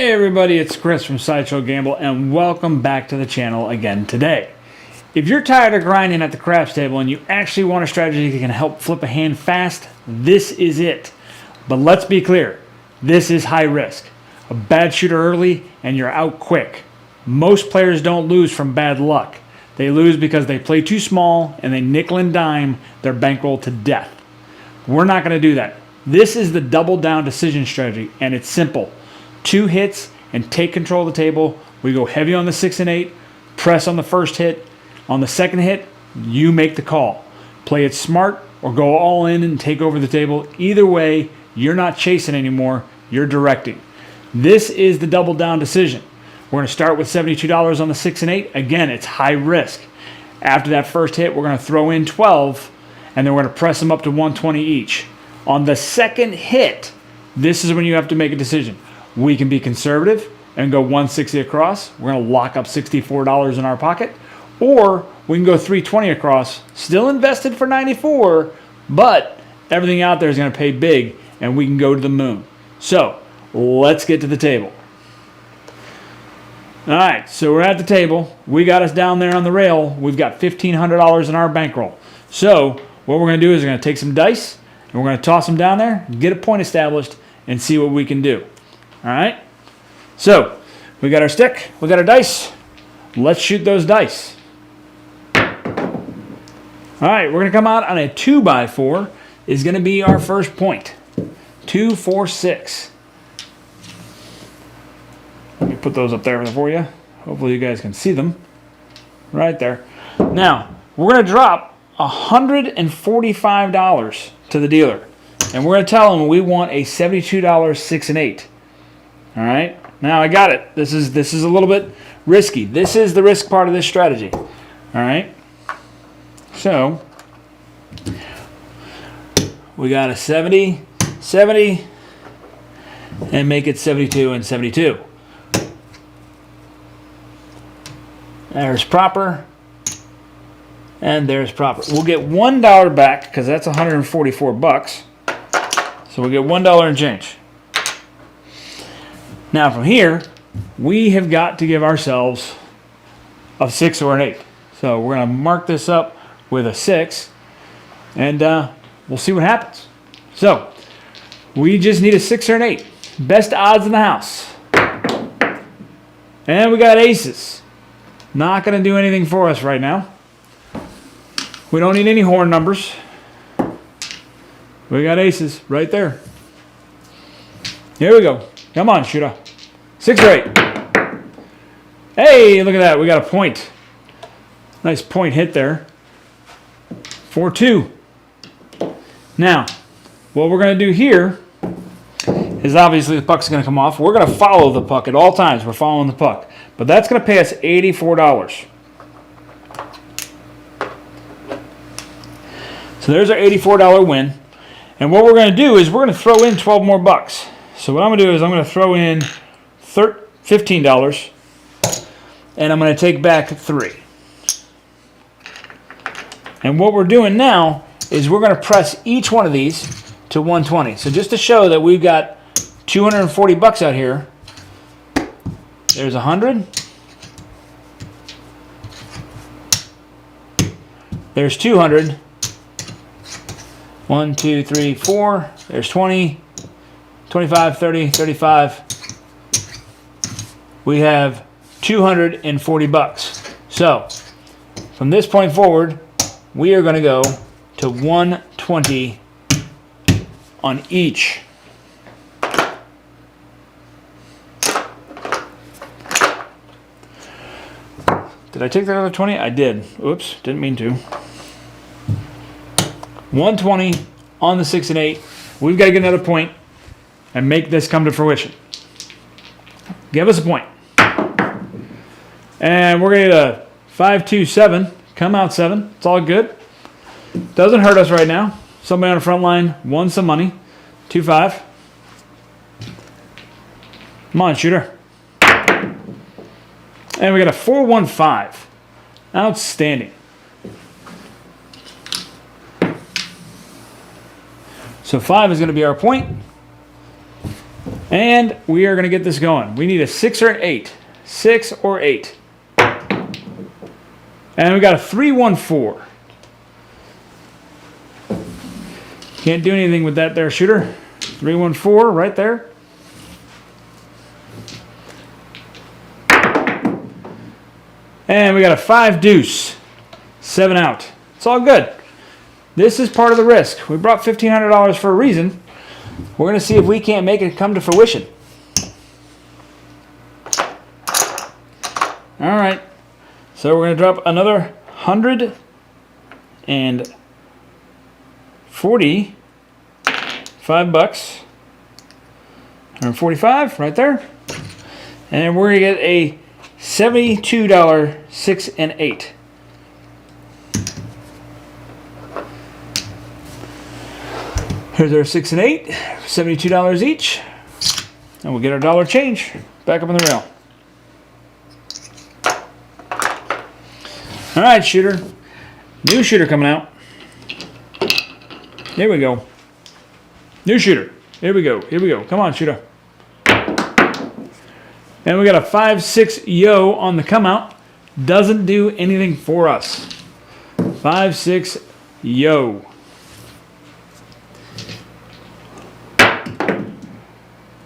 Hey everybody, it's Chris from SideshowGamble and welcome back to the channel again today. If you're tired of grinding at the craps table and you actually want a strategy that can help flip a hand fast, this is it. But let's be clear, this is high risk. A bad shooter early and you're out quick. Most players don't lose from bad luck. They lose because they play too small and they nickel and dime their bankroll to death. We're not going to do that. This is the double down decision strategy and it's simple. 2 hits and take control of the table. We go heavy on the 6 and 8, press on the first hit. On the second hit, you make the call. Play it smart or go all in and take over the table. Either way, you're not chasing anymore, you're directing. This is the double down decision. We're going to start with $72 on the 6 and 8. Again, it's high risk. After that first hit, we're going to throw in 12 and then we're going to press them up to 120 each. On the second hit, this is when you have to make a decision. We can be conservative and go 160 across. We're going to lock up $64 in our pocket. Or we can go 320 across, still invested for 94, but everything out there is going to pay big and we can go to the moon. So let's get to the table. All right, so we're at the table. We got us down there on the rail. We've got $1,500 in our bankroll. So what we're going to do is we're going to take some dice and we're going to toss them down there, get a point established, and see what we can do. All right, so we got our stick, we got our dice. Let's shoot those dice. All right, we're gonna come out on a 2x4 is gonna be our first point. 2, 4, 6. Let me put those up there for you. Hopefully you guys can see them right there. Now we're gonna drop $145 to the dealer, and we're gonna tell him we want a $72 6 and 8. All right, now I got it. This is a little bit risky. This is the risk part of this strategy. All right, so we got a 70, 70, and make it 72 and 72. There's proper, and there's proper. We'll get $1 back because that's 144 bucks. So we'll get $1 and change. Now from here, we have got to give ourselves a 6 or an 8. So we're going to mark this up with a 6, and we'll see what happens. So we just need a 6 or an 8. Best odds in the house. And we got aces. Not going to do anything for us right now. We don't need any horn numbers. We got aces right there. Here we go. Come on, shooter. 6 or 8. Hey, look at that. We got a point. Nice point hit there. 4-2. Now, what we're going to do here is obviously the puck's going to come off. We're going to follow the puck at all times. We're following the puck. But that's going to pay us $84. So there's our $84 win. And what we're going to do is we're going to throw in 12 more bucks. So what I'm going to do is I'm going to throw in $15, and I'm going to take back 3. And what we're doing now is we're going to press each one of these to 120. So just to show that we've got 240 bucks out here, there's 100. There's 200. 1, 2, 3, 4. There's 20. 25, 30, 35. We have 240 bucks. So, from this point forward, we are going to go to 120 on each. Did I take that other 20? I did. Oops, didn't mean to. 120 on the 6 and 8. We've got to get another point and make this come to fruition. Give us a point. And we're going to get a 5-2-7. Come out 7. It's all good. Doesn't hurt us right now. Somebody on the front line won some money. 2-5. Come on, shooter. And we got a 4-1-5. Outstanding. So 5 is going to be our point. And we are going to get this going. We need a 6 or an 8. 6 or 8. And we got a 3-1-4. Can't do anything with that there, shooter. 3-1-4 right there. And we got a 5 deuce. 7 out. It's all good. This is part of the risk. We brought $1,500 for a reason. We're going to see if we can't make it come to fruition. All right. So we're going to drop another $145 bucks. 145 right there. And we're going to get a $72 6 and 8. Here's our 6 and 8, $72 each. And we'll get our dollar change back up on the rail. All right, shooter. New shooter coming out. Here we go. New shooter. Here we go. Here we go. Come on, shooter. And we got a 5-6 yo on the come out. Doesn't do anything for us. 5-6 yo.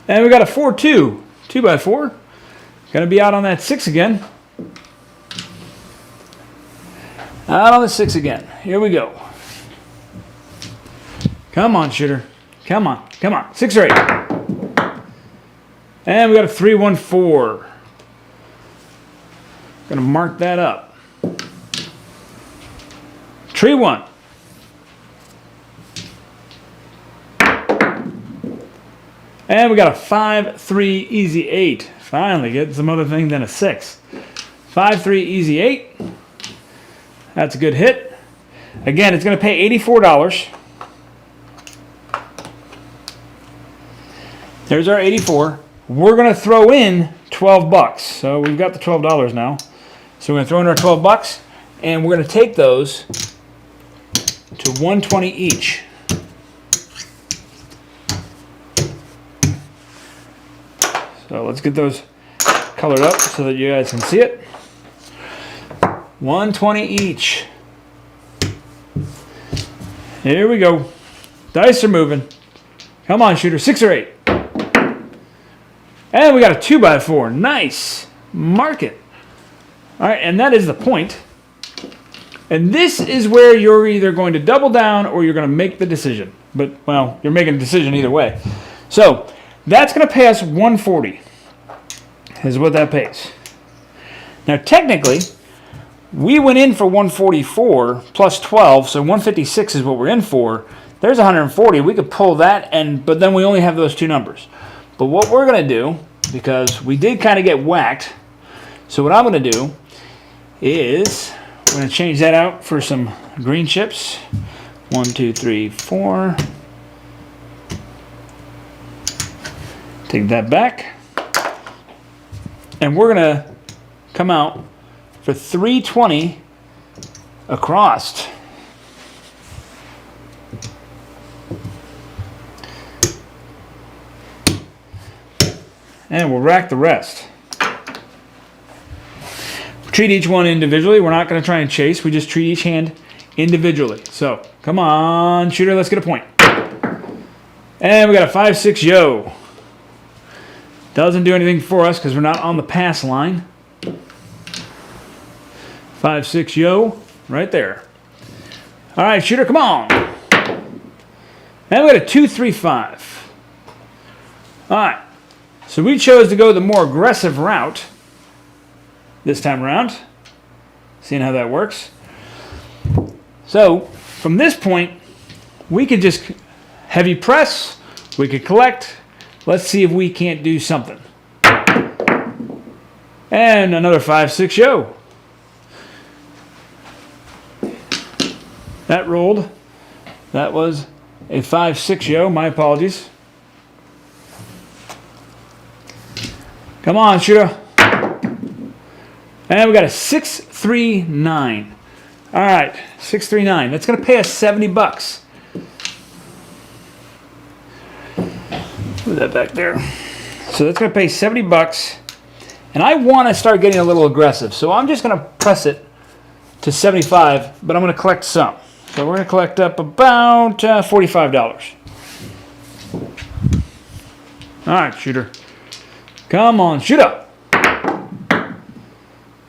And we got a 4-2. 2x4. Gonna be out on that 6 again. Out on the 6 again. Here we go. Come on, shooter. Come on. Come on. 6 or 8. And we got a 3-1-4. Gonna mark that up. Tree 1. And we got a 5-3 easy 8. Finally getting some other thing than a 6. 5-3 easy 8. That's a good hit. Again, it's going to pay $84. There's our 84. We're going to throw in 12 bucks. So we've got the $12 now. So we're going to throw in our 12 bucks, and we're going to take those to 120 each. So let's get those colored up so that you guys can see it. 120 each. Here we go. Dice are moving. Come on, shooter. 6 or 8. And we got a 2x4. Nice. Mark it. All right, and that is the point. And this is where you're either going to double down or you're going to make the decision. But, well, you're making a decision either way. So that's going to pay us 140. Is what that pays. Now, technically, we went in for 144 plus 12, so 156 is what we're in for. There's 140. We could pull that, but then we only have those two numbers. But what we're going to do, because we did kind of get whacked, so what I'm going to do is we're going to change that out for some green chips. 1, 2, 3, 4. Take that back. And we're going to come out for 320 across. And we'll rack the rest. Treat each one individually. We're not going to try and chase. We just treat each hand individually. So, come on, shooter, let's get a point. And we got a 5-6 yo. Doesn't do anything for us because we're not on the pass line. 5-6 yo, right there. All right, shooter, come on. And we got a 2-3-5. All right. So we chose to go the more aggressive route this time around. Seeing how that works. So from this point, we could just heavy press. We could collect. Let's see if we can't do something. And another 5-6 yo. That rolled. That was a 5-6 yo. My apologies. Come on, shooter. And we got a 6-3-9. All right, 6-3-9. That's going to pay us 70 bucks. Put that back there. So that's going to pay 70 bucks. And I want to start getting a little aggressive. So I'm just going to press it to 75, but I'm going to collect some. So we're going to collect up about $45. All right, shooter. Come on, shoot up.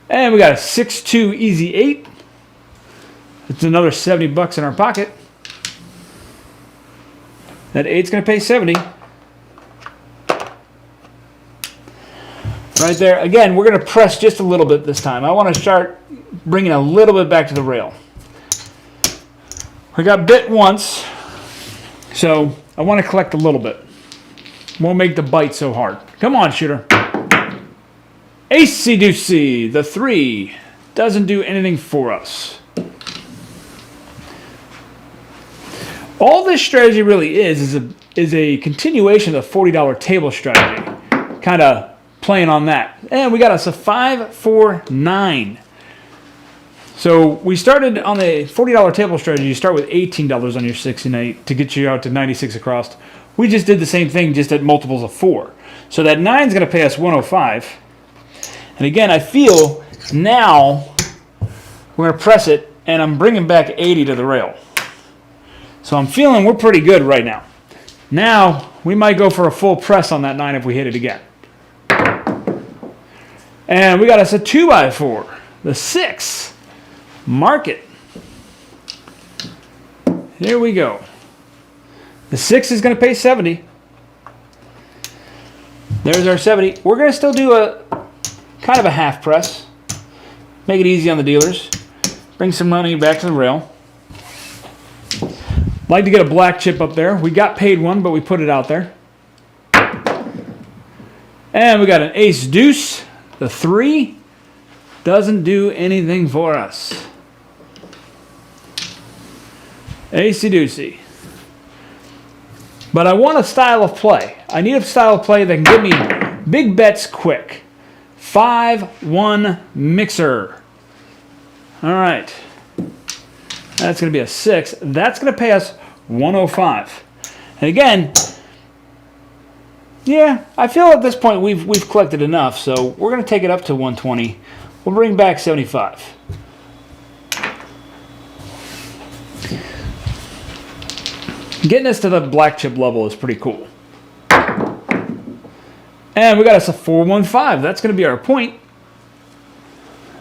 And we got a 6-2 easy 8. It's another 70 bucks in our pocket. That 8's going to pay 70. Right there. Again, we're going to press just a little bit this time. I want to start bringing a little bit back to the rail. We got bit once, so I want to collect a little bit. Won't make the bite so hard. Come on, shooter. Acey Deucey, the 3 doesn't do anything for us. All this strategy really is a continuation of the $40 table strategy. Kind of playing on that. And we got us a 5, 4, 9. So we started on the $40 table strategy. You start with $18 on your 68 to get you out to 96 across. We just did the same thing, just at multiples of 4. So that 9 is going to pay us 105. And again, I feel now we're going to press it, and I'm bringing back 80 to the rail. So I'm feeling we're pretty good right now. Now, we might go for a full press on that 9 if we hit it again. And we got us a 2x4. The 6. Mark it. Here we go. The 6 is going to pay 70. There's our 70. We're going to still do a kind of a half press. Make it easy on the dealers. Bring some money back to the rail. Like to get a black chip up there. We got paid one, but we put it out there. And we got an ace deuce. The 3 doesn't do anything for us. Acey Deucey. But I want a style of play. I need a style of play that can give me big bets quick. 5-1 mixer. All right. That's going to be a 6. That's going to pay us 105. And again, yeah, I feel at this point we've collected enough, so we're going to take it up to 120. We'll bring back 75. Getting us to the black chip level is pretty cool. And we got us a 415. That's going to be our point.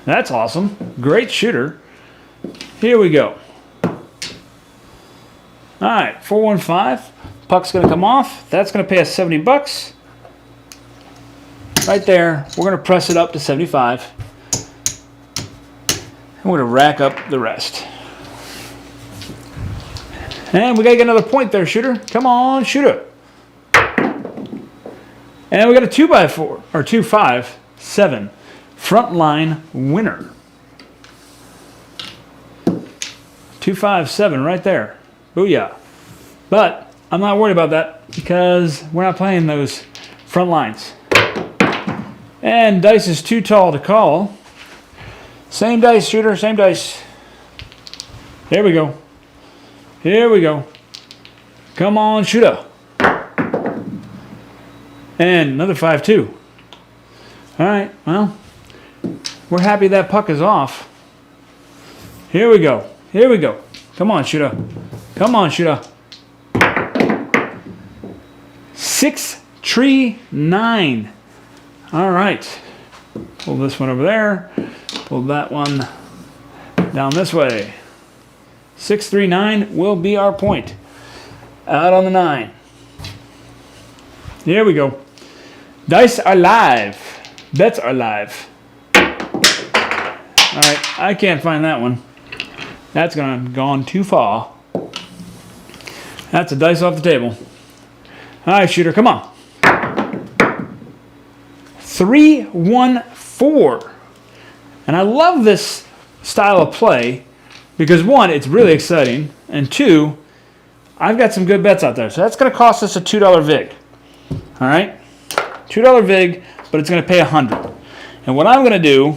That's awesome. Great shooter. Here we go. All right, 415. Puck's going to come off. That's going to pay us 70 bucks. Right there. We're going to press it up to 75. And we're going to rack up the rest. And we got to get another point there, shooter. Come on, shooter. And we got a 2x4, or 2, 5, 7. Frontline winner. 2, 5, 7 right there. Booyah. But I'm not worried about that because we're not playing those front lines. And dice is too tall to call. Same dice, shooter, same dice. There we go. Here we go. Come on, shooter. And another 5-2. All right, well, we're happy that puck is off. Here we go. Here we go. Come on, shooter. Come on, shooter. 6 tree 9. All right. Pull this one over there. Pull that one down this way. 6, 3, 9 will be our point. Out on the 9. Here we go. Dice are live. Bets are live. All right, I can't find that one. That's gone too far. That's a dice off the table. All right, shooter, come on. 3, 1, 4. And I love this style of play because 1, it's really exciting, and 2, I've got some good bets out there. So that's going to cost us a $2 vig. All right, $2 vig, but it's going to pay 100. And what I'm going to do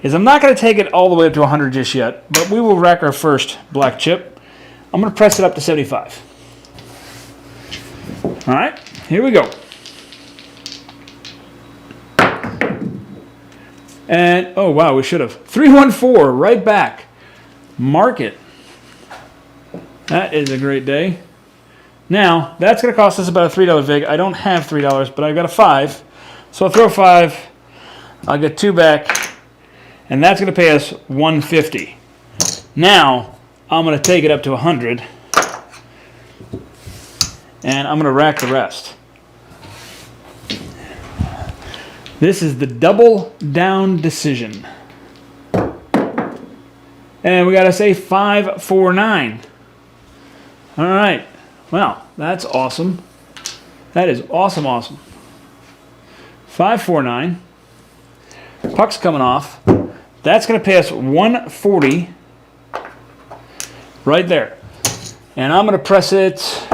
is I'm not going to take it all the way up to 100 just yet, but we will rack our first black chip. I'm going to press it up to 75. All right, here we go. And, oh wow, we should have. 314, right back. Mark it. That is a great day. Now, that's going to cost us about a $3 vig. I don't have $3, but I've got a 5. So I'll throw 5. I'll get 2 back. And that's going to pay us $150. Now, I'm going to take it up to 100. And I'm going to rack the rest. This is the double down decision. And we got to say 549. All right. Well, that's awesome. That is awesome, awesome. 549. Puck's coming off. That's going to pay us 140 right there. And I'm going to press it.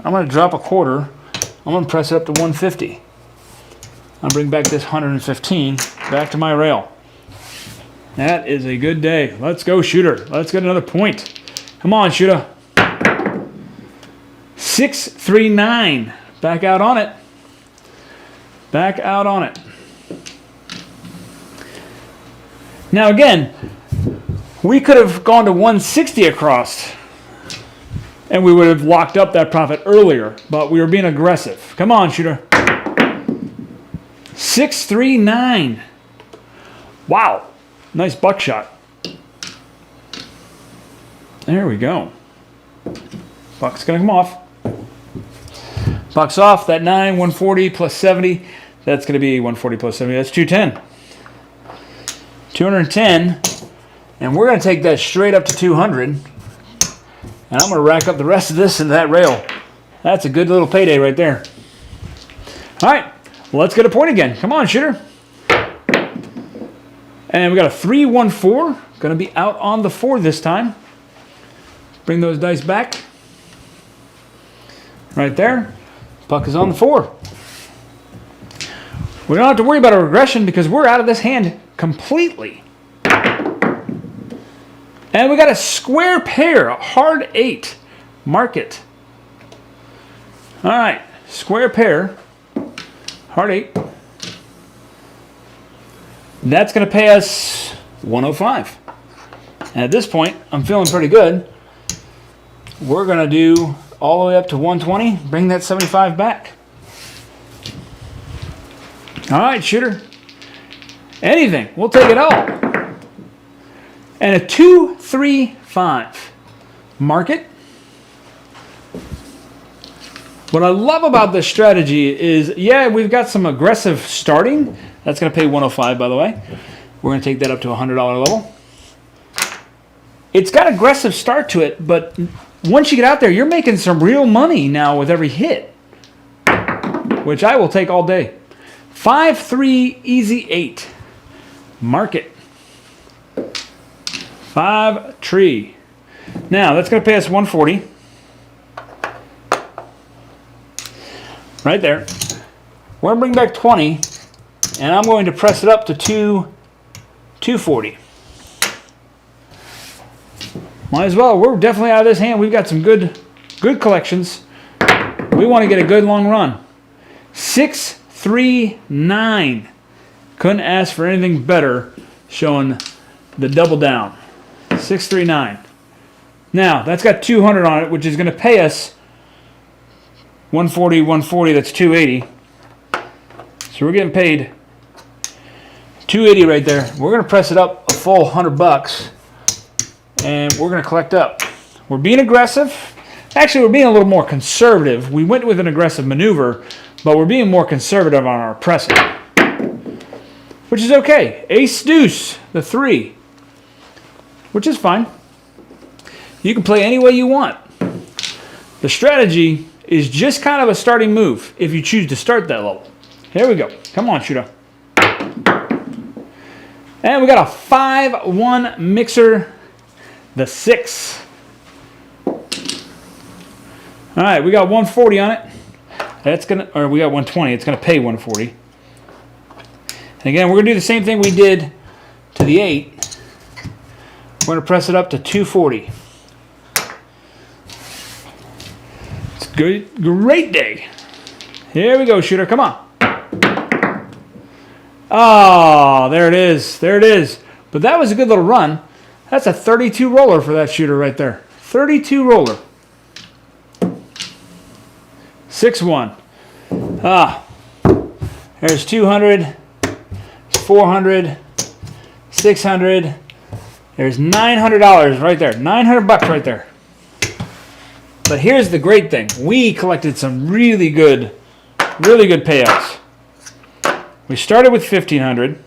I'm going to drop a quarter. I'm going to press it up to 150. I'll bring back this 115 back to my rail. That is a good day. Let's go, shooter. Let's get another point. Come on, shooter. 639. Back out on it. Back out on it. Now again, we could have gone to 160 across and we would have locked up that profit earlier, but we were being aggressive. Come on, shooter. 639. Wow. Nice buckshot. There we go. Buck's going to come off. Buck's off. That 9, 140 plus 70. That's going to be 140 plus 70. That's 210. 210. And we're going to take that straight up to 200. And I'm going to rack up the rest of this into that rail. That's a good little payday right there. All right. Let's get a point again. Come on, shooter. And we got a 314. Going to be out on the 4 this time. Bring those dice back. Right there. Puck is on the 4. We don't have to worry about a regression because we're out of this hand completely. And we got a square pair, a hard 8. Mark it. All right, square pair, hard 8. That's going to pay us 105. And at this point, I'm feeling pretty good. We're going to do all the way up to 120, bring that 75 back. All right, shooter. Anything, we'll take it all. And a 235. Mark it. What I love about this strategy is, yeah, we've got some aggressive starting. That's going to pay 105, by the way. We're going to take that up to a $100 level. It's got aggressive start to it, but once you get out there, you're making some real money now with every hit, which I will take all day. 5-3, easy 8. Mark it. 5 tree. Now, that's going to pay us 140. Right there. We're going to bring back 20, and I'm going to press it up to 240. Might as well. We're definitely out of this hand. We've got some good collections. We want to get a good long run. 639. Couldn't ask for anything better, showing the double down. 639. Now, that's got 200 on it, which is going to pay us 140, 140, that's 280. So we're getting paid 280 right there. We're going to press it up a full $100, and we're going to collect up. We're being aggressive. Actually, we're being a little more conservative. We went with an aggressive maneuver, but we're being more conservative on our pressing, which is okay. Ace deuce, the 3, which is fine. You can play any way you want. The strategy is just kind of a starting move if you choose to start that level. Here we go. Come on, shooter. And we got a 5-1 mixer, the 6. All right, we got 140 on it. That's gonna, or we got 120. It's gonna pay 140. And again, we're gonna do the same thing we did to the 8. We're gonna press it up to 240. It's good, great day. Here we go, shooter. Come on. Oh, there it is. There it is. But that was a good little run. That's a 32 roller for that shooter right there. 32 roller. 6-1. Ah. There's 200. 400. 600. There's $900 right there. 900 bucks right there. But here's the great thing. We collected some really good payouts. We started with 1,500.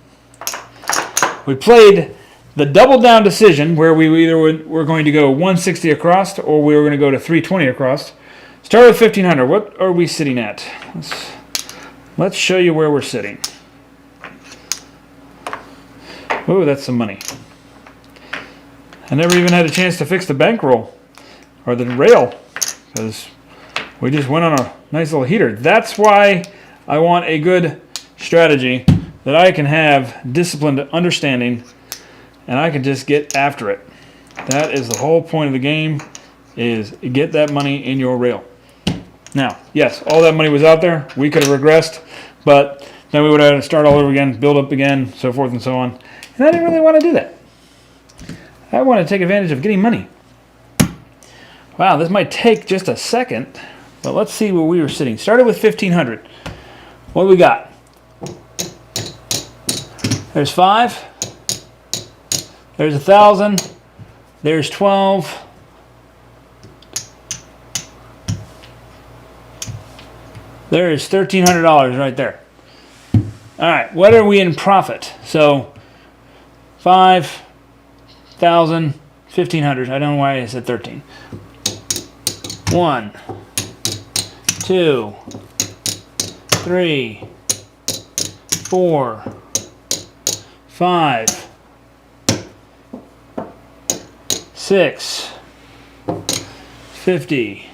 We played the double down decision where we either were going to go 160 across or we were going to go to 320 across. Started with 1,500. What are we sitting at? Let's show you where we're sitting. Oh, that's some money. I never even had a chance to fix the bankroll or the rail because we just went on a nice little heater. That's why I want a good strategy that I can have disciplined understanding and I can just get after it. That is the whole point of the game, is get that money in your rail. Now, yes, all that money was out there. We could have regressed, but then we would have to start all over again, build up again, so forth and so on. And I didn't really want to do that. I want to take advantage of getting money. Wow, this might take just a second, but let's see where we were sitting. Started with 1,500. What do we got? There's 5. There's 1,000. There's 12. There is $1,300 right there. All right, what are we in profit? So 5,000, 1,500. I don't know why I said 13. 1, 2, 3, 4, 5, 6, 50,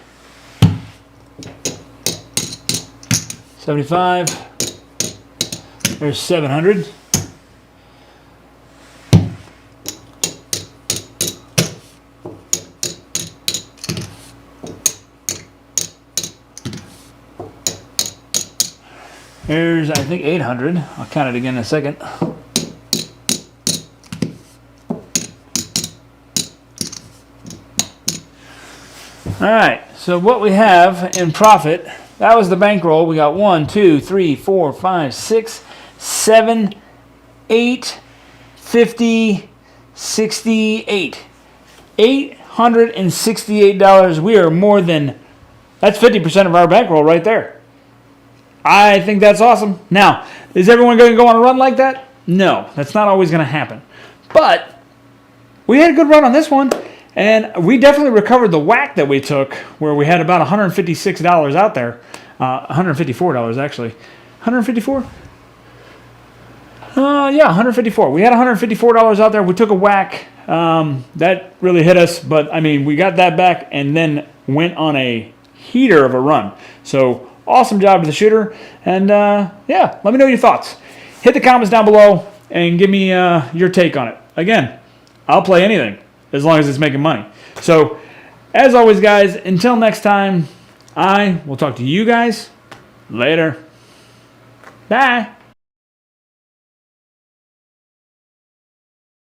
75. There's 700. There's, I think, 800. I'll count it again in a second. All right, so what we have in profit, that was the bankroll. We got 1, 2, 3, 4, 5, 6, 7, 8, 50, 68. $868. We are more than, that's 50% of our bankroll right there. I think that's awesome. Now, is everyone going to go on a run like that? No, that's not always going to happen. But we had a good run on this one, and we definitely recovered the whack that we took, where we had about $156 out there. $154 actually. 154? Yeah, 154. We had $154 out there. We took a whack. That really hit us, but I mean, we got that back and then went on a heater of a run. So awesome job to the shooter. And yeah, let me know your thoughts. Hit the comments down below and give me your take on it. Again, I'll play anything as long as it's making money. So as always, guys, until next time, I will talk to you guys later. Bye.